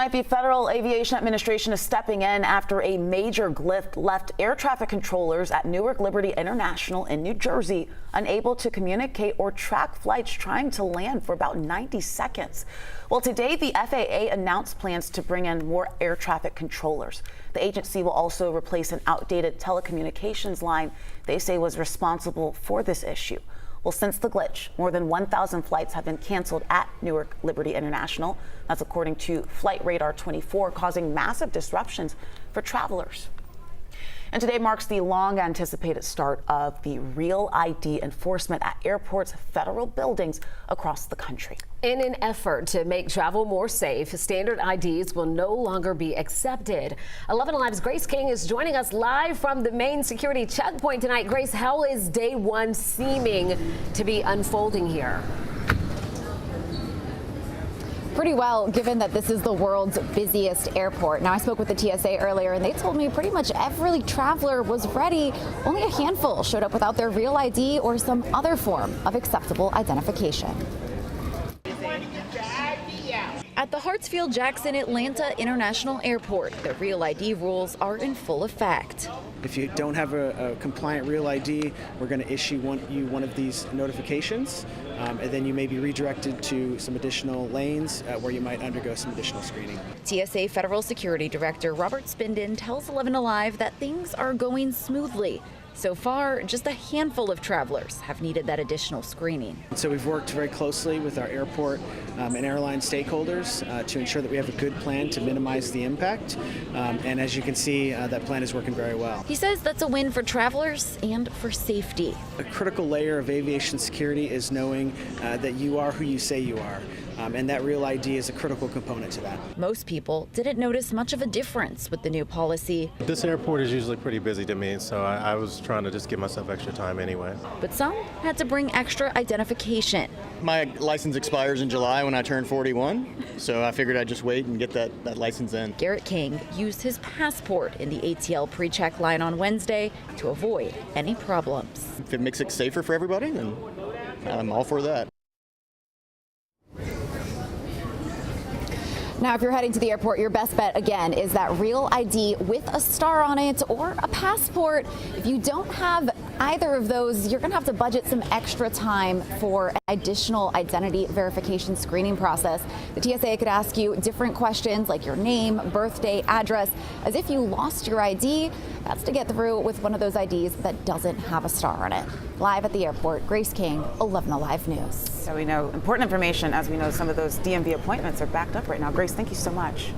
The Federal Aviation Administration is stepping in after a major glitch left air traffic controllers at Newark Liberty International in New Jersey unable to communicate or track flights trying to land for about 90 seconds. Well, today the FAA announced plans to bring in more air traffic controllers. The agency will also replace an outdated telecommunications line they say was responsible for this issue. Well, since the glitch, more than 1,000 flights have been canceled at Newark Liberty International. That's according to Flight Radar 24, causing massive disruptions for travelers. And today marks the long anticipated start of the Real ID enforcement at airports, federal buildings across the country. In an effort to make travel more safe, standard IDs will no longer be accepted. 11 Alive's Grace King is joining us live from the main security checkpoint tonight. Grace, how is day one seeming to be unfolding here? Pretty well, given that this is the world's busiest airport. Now, I spoke with the TSA earlier, and they told me pretty much every traveler was ready. Only a handful showed up without their real ID or some other form of acceptable identification. At the Hartsfield-Jackson Atlanta International Airport, the Real ID rules are in full effect. If you don't have a compliant Real ID, we're going to issue you one of these notifications, and then you may be redirected to some additional lanes where you might undergo some additional screening. TSA Federal Security Director Robert Spindon tells 11 Alive that things are going smoothly. So far, just a handful of travelers have needed that additional screening. So we've worked very closely with our airport and airline stakeholders to ensure that we have a good plan to minimize the impact. And as you can see, that plan is working very well. He says that's a win for travelers and for safety. A critical layer of aviation security is knowing that you are who you say you are. And that Real ID is a critical component to that. Most people didn't notice much of a difference with the new policy. This airport is usually pretty busy to me, so I was trying to just give myself extra time anyway. But some had to bring extra identification. My license expires in July when I turn 41, so I figured I'd just wait and get that license in. Garrett King used his passport in the ATL pre-check line on Wednesday to avoid any problems. If it makes it safer for everybody, then I'm all for that. Now, if you're heading to the airport, your best bet, again, is that Real ID with a star on it or a passport. If you don't have either of those, you're going to have to budget some extra time for an additional identity verification screening process. The TSA could ask you different questions like your name, birthday, address, as if you lost your ID. That's to get through with one of those IDs that doesn't have a star on it. Live at the airport, Grace King, 11 Alive News. So we know important information as we know some of those DMV appointments are backed up right now. Grace, thank you so much.